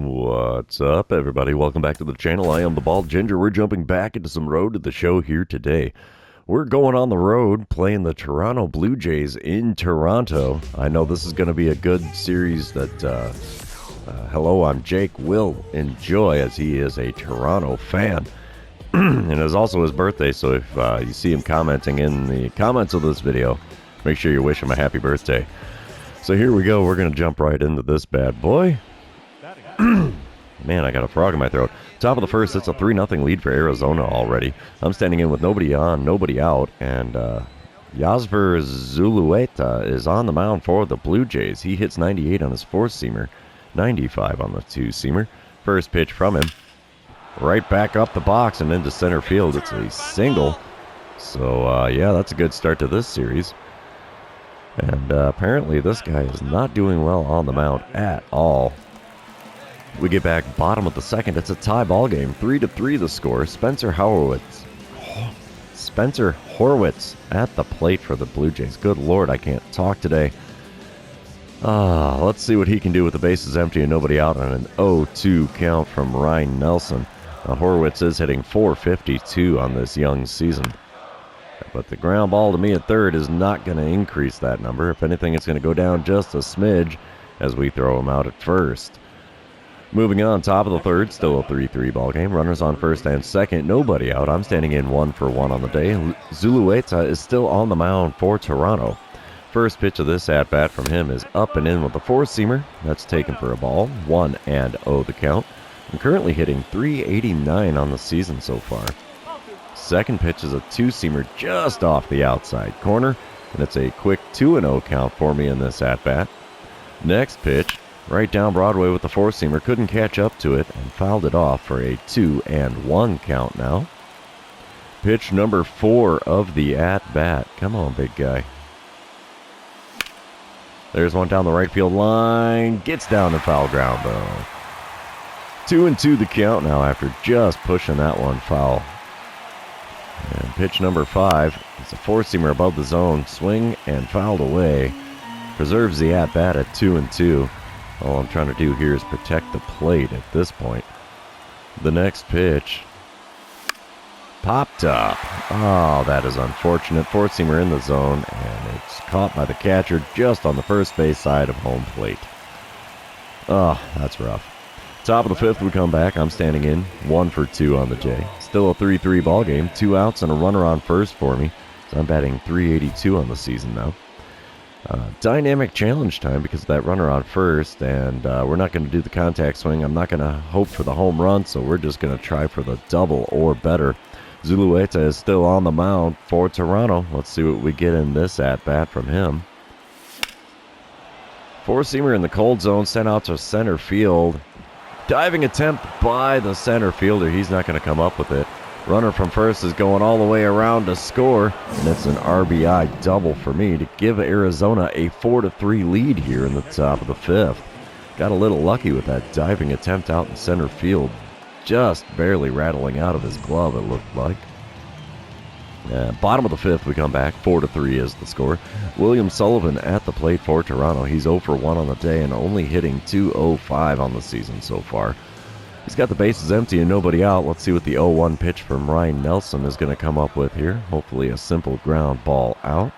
What's up, everybody? Welcome back to the channel. I am the Bald Ginger. We're jumping back into some road to the show here today. We're going on the road playing the Toronto Blue Jays in Toronto. I know this is going to be a good series that, hello, I'm Jake, will enjoy as he is a Toronto fan. And it's also his birthday, so if you see him commenting in the comments of this video, make sure you wish him a happy birthday. So here we go. We're going to jump right into this bad boy. Man, I got a frog in my throat. Top of the first, it's a 3-0 lead for Arizona already. I'm standing in with nobody on, nobody out, and Yasver Zulueta is on the mound for the Blue Jays. He hits 98 on his four-seamer, 95 on the two-seamer. First pitch from him, right back up the box and into center field. It's a single. So, yeah, that's a good start to this series. And apparently this guy is not doing well on the mound at all. We get back bottom of the second. It's a tie ball game. 3-3 the score. Spencer Horwitz at the plate for the Blue Jays. Good Lord, I can't talk today. Let's see what he can do with the bases empty and nobody out on an 0-2 count from Ryan Nelson. Horwitz is hitting .452 on this young season. But the ground ball to me at third is not going to increase that number. If anything, it's going to go down just a smidge as we throw him out at first. Moving on, top of the third, still a 3-3 ball game. Runners on first and second, nobody out. I'm standing in 1-for-1 on the day. Zulueta is still on the mound for Toronto. First pitch of this at-bat from him is up and in with a four-seamer. That's taken for a ball. 1-0 the count. I'm currently hitting .389 on the season so far. Second pitch is a two-seamer just off the outside corner, and it's a quick 2-0 count for me in this at-bat. Next pitch, right down Broadway with the four-seamer, couldn't catch up to it and fouled it off for a 2-1 count now. Pitch number 4 of the at-bat. Come on, big guy. There's one down the right field line. Gets down to foul ground, though. 2-2 the count now after just pushing that one foul. And pitch number 5. It's a four-seamer above the zone. Swing and fouled away. Preserves the at-bat at 2-2. All I'm trying to do here is protect the plate at this point. The next pitch. Popped up. Oh, that is unfortunate. Four-seamer in the zone, and it's caught by the catcher just on the first base side of home plate. Oh, that's rough. Top of the fifth, we come back. I'm standing in 1-for-2 on the J. Still a 3-3 ball game. 2 outs and a runner on first for me. So I'm batting .382 on the season now. Dynamic challenge time because of that runner on first, and we're not going to do the contact swing. I'm not going to hope for the home run, so we're just going to try for the double or better. Zulueta is still on the mound for Toronto. Let's see what we get in this at-bat from him. Four-seamer in the cold zone, sent out to center field. Diving attempt by the center fielder. He's not going to come up with it. Runner from first is going all the way around to score, and it's an RBI double for me to give Arizona a 4-3 lead here in the top of the fifth. Got a little lucky with that diving attempt out in center field. Just barely rattling out of his glove, it looked like. Bottom of the fifth, we come back. 4-3 is the score. William Sullivan at the plate for Toronto. He's 0-for-1 on the day and only hitting .205 on the season so far. He's got the bases empty and nobody out. Let's see what the 0-1 pitch from Ryan Nelson is going to come up with here. Hopefully a simple ground ball out.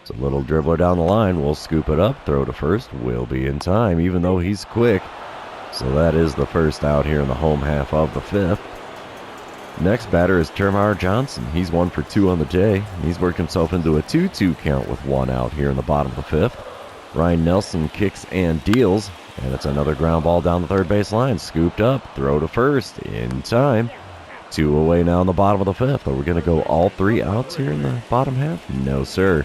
It's a little dribbler down the line. We'll scoop it up. Throw to first. Will be in time, even though he's quick. So that is the first out here in the home half of the fifth. Next batter is Termar Johnson. He's 1-for-2 on the day. He's worked himself into a 2-2 count with one out here in the bottom of the fifth. Ryan Nelson kicks and deals, and it's another ground ball down the third base line. Scooped up, throw to first, in time. 2 away now in the bottom of the fifth. Are we going to go all 3 outs here in the bottom half? No, sir.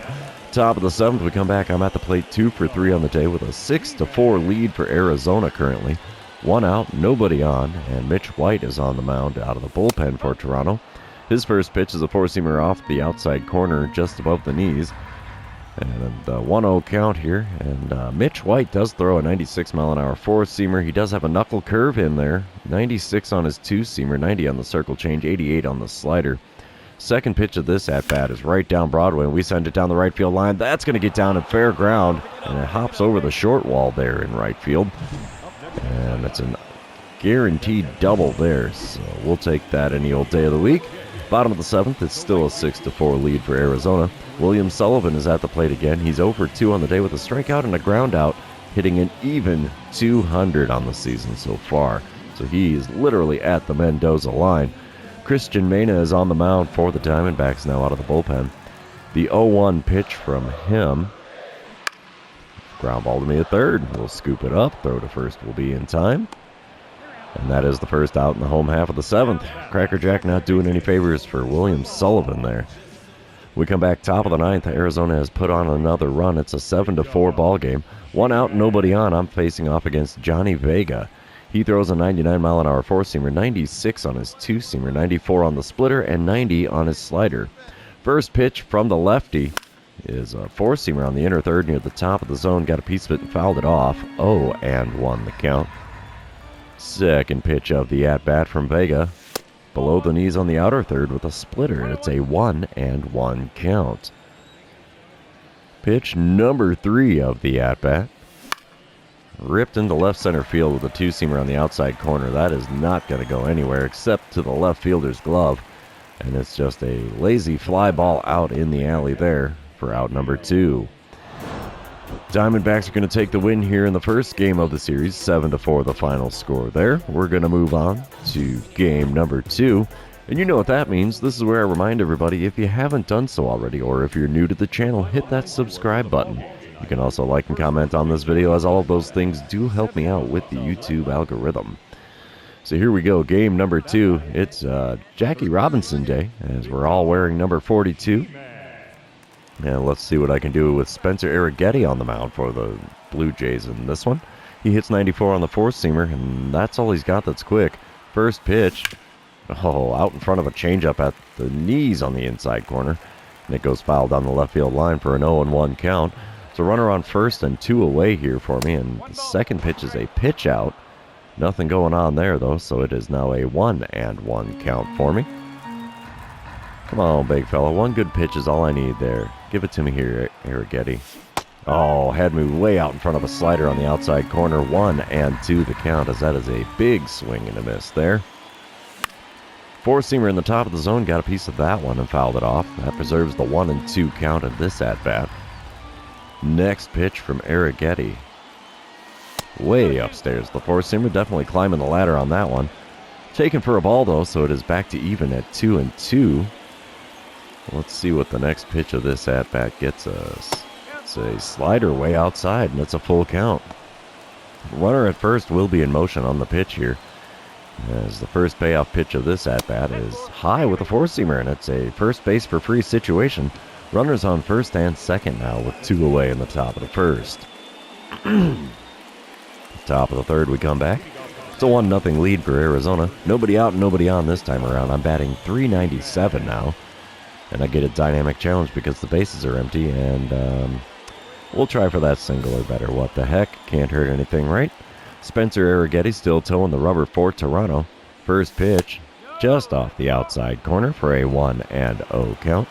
Top of the seventh, we come back. I'm at the plate 2-for-3 on the day with a 6-4 lead for Arizona currently. 1 out, nobody on, and Mitch White is on the mound out of the bullpen for Toronto. His first pitch is a four-seamer off the outside corner just above the knees. And the 1-0 count here, and Mitch White does throw a 96-mile-an-hour four-seamer. He does have a knuckle curve in there. 96 on his two-seamer, 90 on the circle change, 88 on the slider. Second pitch of this at-bat is right down Broadway, and we send it down the right field line. That's going to get down at fair ground, and it hops over the short wall there in right field. And it's a guaranteed double there, so we'll take that any old day of the week. Bottom of the 7th, it's still a 6-4 lead for Arizona. William Sullivan is at the plate again. He's 0 for 2 on the day with a strikeout and a ground out, hitting an even 200 on the season so far. So he is literally at the Mendoza line. Christian Mena is on the mound for the Diamondbacks, now out of the bullpen. The 0-1 pitch from him. Ground ball to me at third. We'll scoop it up. Throw to first will be in time. And that is the first out in the home half of the 7th. Crackerjack not doing any favors for William Sullivan there. We come back top of the 9th. Arizona has put on another run. It's a 7-4 ball game. 1 out, nobody on. I'm facing off against Johnny Vega. He throws a 99-mile-an-hour four-seamer, 96 on his two-seamer, 94 on the splitter, and 90 on his slider. First pitch from the lefty is a four-seamer on the inner third near the top of the zone. Got a piece of it and fouled it off. 0-1 the count. Second pitch of the at-bat from Vega. Below the knees on the outer third with a splitter. It's a 1-1 count. Pitch number 3 of the at-bat. Ripped into left center field with a two-seamer on the outside corner. That is not going to go anywhere except to the left fielder's glove. And it's just a lazy fly ball out in the alley there for out number 2. Diamondbacks are going to take the win here in the first game of the series. 7-4 the final score there. We're going to move on to game number 2. And you know what that means. This is where I remind everybody, if you haven't done so already, or if you're new to the channel, hit that subscribe button. You can also like and comment on this video, as all of those things do help me out with the YouTube algorithm. So here we go, game number 2. It's Jackie Robinson Day, as we're all wearing number 42. And let's see what I can do with Spencer Arrighetti on the mound for the Blue Jays in this one. He hits 94 on the four-seamer, and that's all he's got that's quick. First pitch, out in front of a changeup at the knees on the inside corner. And it goes foul down the left field line for an 0-1 count. So runner on first and 2 away here for me, and the second pitch is a pitch out. Nothing going on there, though, so it is now a 1-1 count for me. Come on, big fella. One good pitch is all I need there. Give it to me here, Arrighetti. Had me way out in front of a slider on the outside corner. 1-2 the count, as that is a big swing and a miss there. Four-seamer in the top of the zone, got a piece of that one and fouled it off. That preserves the 1-2 count of this at-bat. Next pitch from Arrighetti. Way upstairs. The four-seamer definitely climbing the ladder on that one. Taken for a ball, though, so it is back to even at 2-2. Let's see what the next pitch of this at-bat gets us. It's a slider way outside, and it's a full count. Runner at first will be in motion on the pitch here, as the first payoff pitch of this at-bat is high with a four-seamer, and it's a first base for free situation. Runners on first and second now with 2 away in the top of the first. Top of the third, we come back. It's a 1-0 lead for Arizona. Nobody out and nobody on this time around. I'm batting .397 now. And I get a dynamic challenge because the bases are empty, and we'll try for that single or better. What the heck? Can't hurt anything, right? Spencer Arrighetti still towing the rubber for Toronto. First pitch, just off the outside corner for a 1-0 count.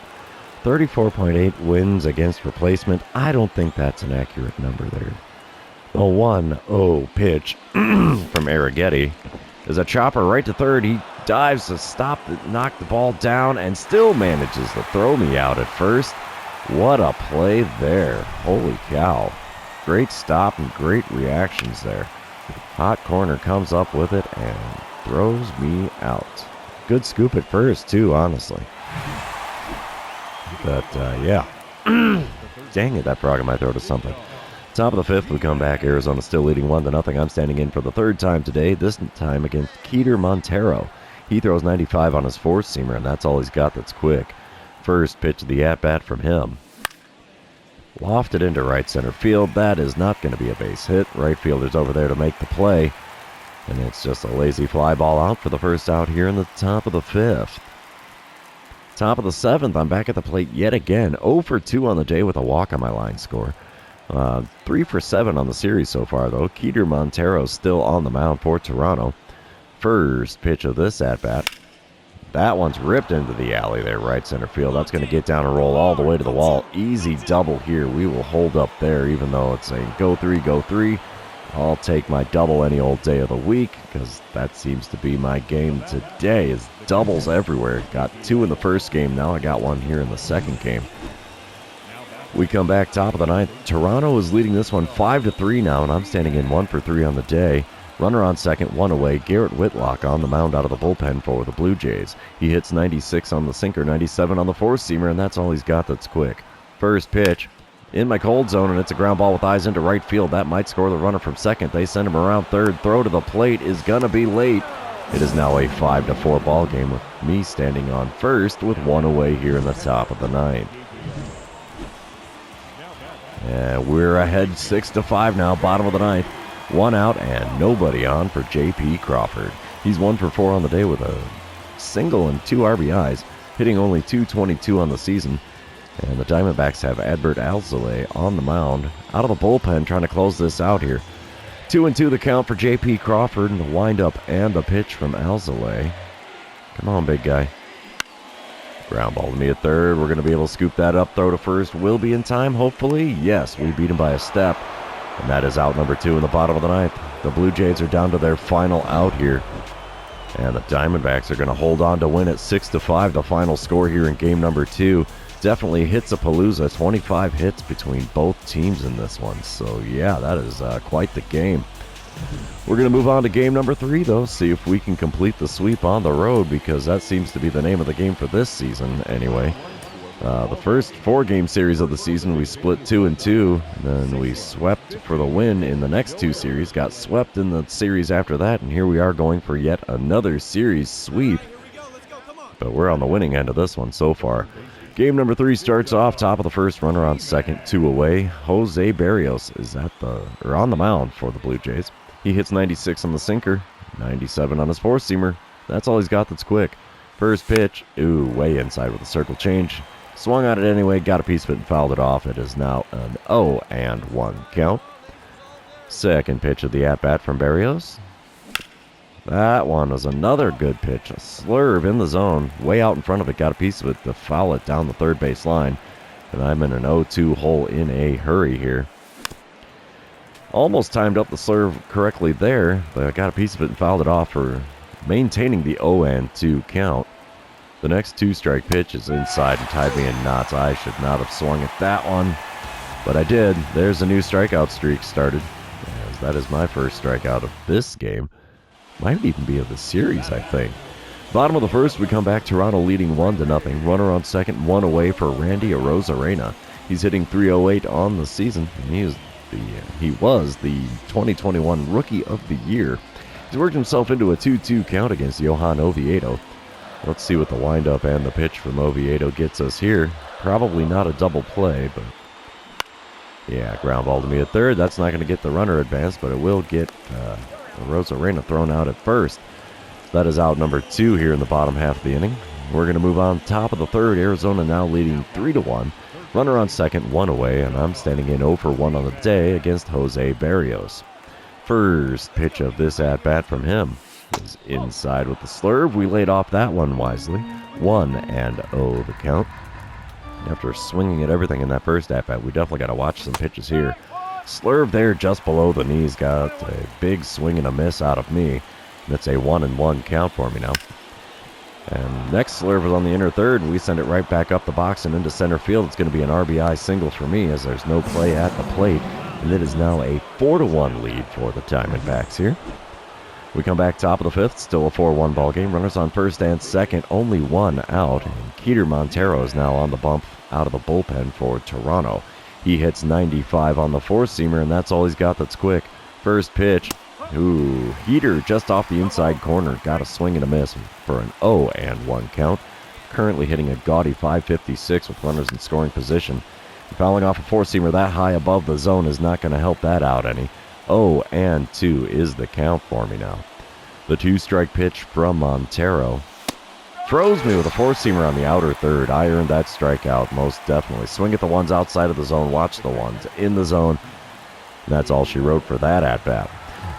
34.8 wins against replacement. I don't think that's an accurate number there. The 1-0 pitch from Arrighetti is a chopper right to third. He dives to stop, knock the ball down, and still manages to throw me out at first. What a play there. Holy cow. Great stop and great reactions there. Hot corner comes up with it and throws me out. Good scoop at first, too, honestly. But, yeah. Dang it, that frog in my throat is something. Top of the fifth, we come back. Arizona still leading 1-0. I'm standing in for the third time today, this time against Keter Montero. He throws 95 on his four-seamer, and that's all he's got that's quick. First pitch of the at-bat from him. Lofted into right center field. That is not going to be a base hit. Right fielder's over there to make the play. And it's just a lazy fly ball out for the first out here in the top of the fifth. Top of the seventh, I'm back at the plate yet again. 0 for 2 on the day with a walk on my line score. 3 for 7 on the series so far, though. Keter Montero still on the mound for Toronto. First pitch of this at-bat. That one's ripped into the alley there, right center field. That's going to get down and roll all the way to the wall. Easy double here. We will hold up there, even though it's saying go three, I'll take my double any old day of the week because that seems to be my game today. Is doubles everywhere. Got 2 in the first game. Now I got 1 here in the second game. We come back top of the ninth. Toronto is leading this one 5-3 now, and I'm standing in 1 for 3 on the day. Runner on second, 1 away. Garrett Whitlock on the mound out of the bullpen for the Blue Jays. He hits 96 on the sinker, 97 on the four-seamer, and that's all he's got that's quick. First pitch in my cold zone, and it's a ground ball with eyes into right field. That might score the runner from second. They send him around third. Throw to the plate is going to be late. It is now a 5-4 ball game with me standing on first with 1 away here in the top of the ninth. And we're ahead 6-5 now, bottom of the ninth. 1 out and nobody on for J.P. Crawford. He's 1 for 4 on the day with a single and 2 RBIs, hitting only .222 on the season. And the Diamondbacks have Adbert Alzolay on the mound, out of the bullpen, trying to close this out here. 2-2 the count for J.P. Crawford, and the windup and the pitch from Alzolay. Come on, big guy. Ground ball to me at third. We're going to be able to scoop that up. Throw to first will be in time, hopefully. Yes, we beat him by a step. And that is out number 2 in the bottom of the ninth. The Blue Jays are down to their final out here. And the Diamondbacks are going to hold on to win at 6-5. The final score here in game number 2. Definitely hits a palooza. 25 hits between both teams in this one. So, yeah, that is quite the game. We're going to move on to game number 3, though. See if we can complete the sweep on the road, because that seems to be the name of the game for this season anyway. The first 4-game series of the season, we split 2-2. Then we swept for the win in the next 2 series. Got swept in the series after that. And here we are going for yet another series sweep. But we're on the winning end of this one so far. Game number 3 starts off top of the first, runner on second, 2 away. Jose Barrios is on the mound for the Blue Jays. He hits 96 on the sinker, 97 on his four-seamer. That's all he's got that's quick. First pitch, way inside with a circle change. Swung at it anyway, got a piece of it and fouled it off. It is now an 0-1 count. Second pitch of the at-bat from Barrios. That one was another good pitch. A slurve in the zone, way out in front of it. Got a piece of it to foul it down the third base line. And I'm in an 0-2 hole in a hurry here. Almost timed up the slurve correctly there, but I got a piece of it and fouled it off for maintaining the 0-2 count. The next 2-strike pitch is inside and tied me in knots. I should not have swung at that one, but I did. There's a new strikeout streak started, as that is my first strikeout of this game. Might even be of the series, I think. Bottom of the first, we come back. Toronto leading 1-0. Runner on second, 1 away for Randy Arozarena. He's hitting .308 on the season, and he was the 2021 Rookie of the Year. He's worked himself into a 2-2 count against Johan Oviedo. Let's see what the windup and the pitch from Oviedo gets us here. Probably not a double play, but yeah, ground ball to me at third. That's not going to get the runner advanced, but it will get Arozarena thrown out at first. That is out number 2 here in the bottom half of the inning. We're going to move on top of the third. Arizona now leading 3-1. Runner on second, 1 away, and I'm standing in 0-1 on the day against Jose Barrios. First pitch of this at-bat from him is inside with the slurve. We laid off that one wisely. 1-0 the count. After swinging at everything in that first at-bat, we definitely got to watch some pitches here. Slurve there just below the knees. Got a big swing and a miss out of me. That's a 1-1 count for me now. And next slurve is on the inner third, and we send it right back up the box and into center field. It's going to be an RBI single for me, as there's no play at the plate. And it is now a 4-1 lead for the Diamondbacks here. We come back top of the fifth, still a 4-1 ball game. Runners on first and second, only 1 out. And Keter Montero is now on the bump out of the bullpen for Toronto. He hits 95 on the four-seamer, and that's all he's got that's quick. First pitch. Heater just off the inside corner. Got a swing and a miss for an 0-1 count. Currently hitting a gaudy .556 with runners in scoring position. Fouling off a four-seamer that high above the zone is not going to help that out any. 0-2 is the count for me now. The 2-strike pitch from Montero froze me with a four-seamer on the outer third. I earned that strikeout most definitely. Swing at the ones outside of the zone. Watch the ones in the zone. And that's all she wrote for that at-bat.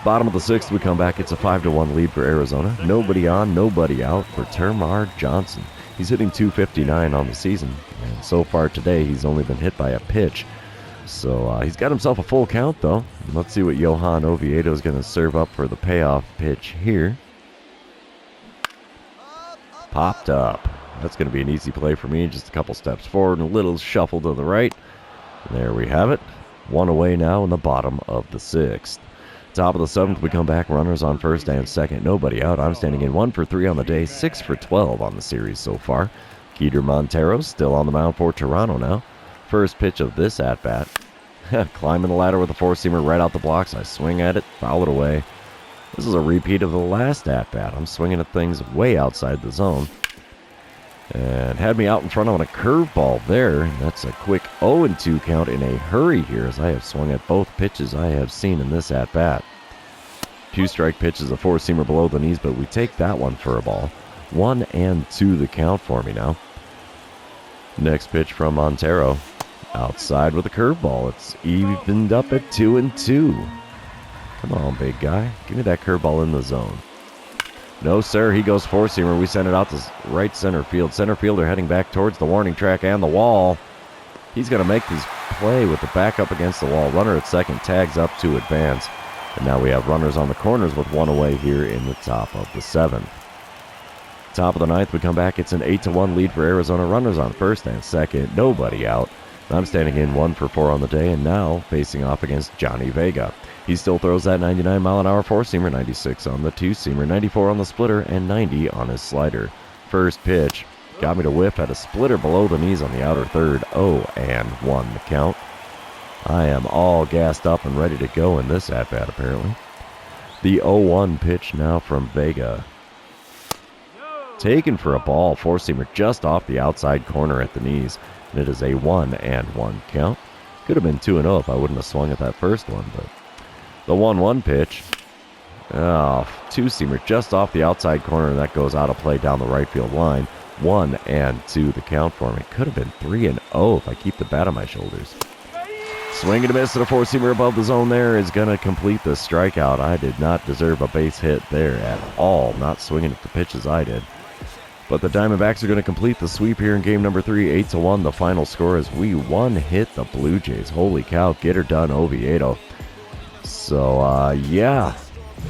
Bottom of the sixth, we come back. It's a 5-1 lead for Arizona. Nobody on, nobody out for Termarr Johnson. He's hitting .259 on the season, and so far today he's only been hit by a pitch. So he's got himself a full count, though. Let's see what Johan Oviedo is going to serve up for the payoff pitch here. Popped up. That's going to be an easy play for me. Just a couple steps forward and a little shuffle to the right. There we have it. One away now in the bottom of the 6th. Top of the 7th, we come back. Runners on first and second. Nobody out. I'm standing in 1 for 3 on the day. 6 for 12 on the series so far. Keter Montero still on the mound for Toronto now. First pitch of this at-bat. Climbing the ladder with a four-seamer right out the blocks. I swing at it, foul it away. This is a repeat of the last at-bat. I'm swinging at things way outside the zone. And had me out in front on a curveball there. And that's a quick 0-2 count in a hurry here, as I have swung at both pitches I have seen in this at-bat. Two-strike pitch is a four-seamer below the knees, but we take that one for a ball. 1-2 the count for me now. Next pitch from Montero. Outside with a curveball. It's evened up at 2-2. Come on, big guy. Give me that curveball in the zone. No, sir. He goes four-seamer. We send it out to right center field. Center fielder heading back towards the warning track and the wall. He's going to make this play with the back up against the wall. Runner at second tags up to advance. And now we have runners on the corners with one away here in the top of the 7th. Top of the 9th, we come back. It's an 8-1 lead for Arizona. Runners on first and second. Nobody out. I'm standing in 1 for 4 on the day, and now facing off against Johnny Vega. He still throws that 99-mile-an-hour four-seamer, 96 on the two-seamer, 94 on the splitter, and 90 on his slider. First pitch got me to whiff at a splitter below the knees on the outer third. 0-1 the count. I am all gassed up and ready to go in this at-bat, apparently. The 0-1 pitch now from Vega. Taken for a ball, four-seamer just off the outside corner at the knees. And it is a 1-1 count. Could have been 2-0 if I wouldn't have swung at that first one, but the 1-1 pitch. Two-seamer just off the outside corner, and that goes out of play down the right field line. 1-2 the count for me. Could have been 3-0 if I keep the bat on my shoulders. Swing and a miss, and a four-seamer above the zone there is going to complete the strikeout. I did not deserve a base hit there at all, not swinging at the pitches I did. But the Diamondbacks are going to complete the sweep here in game number 3, 8-1. The final score is we one-hit the Blue Jays. Holy cow, get her done, Oviedo. So, yeah,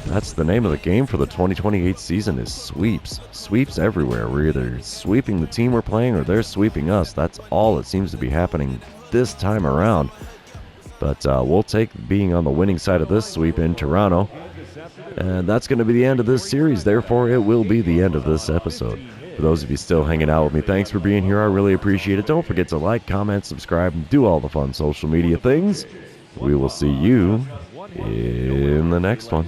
that's the name of the game for the 2028 season is sweeps. Sweeps everywhere. We're either sweeping the team we're playing or they're sweeping us. That's all that seems to be happening this time around. But we'll take being on the winning side of this sweep in Toronto. And that's going to be the end of this series. Therefore, it will be the end of this episode. For those of you still hanging out with me, thanks for being here. I really appreciate it. Don't forget to like, comment, subscribe, and do all the fun social media things. We will see you in the next one.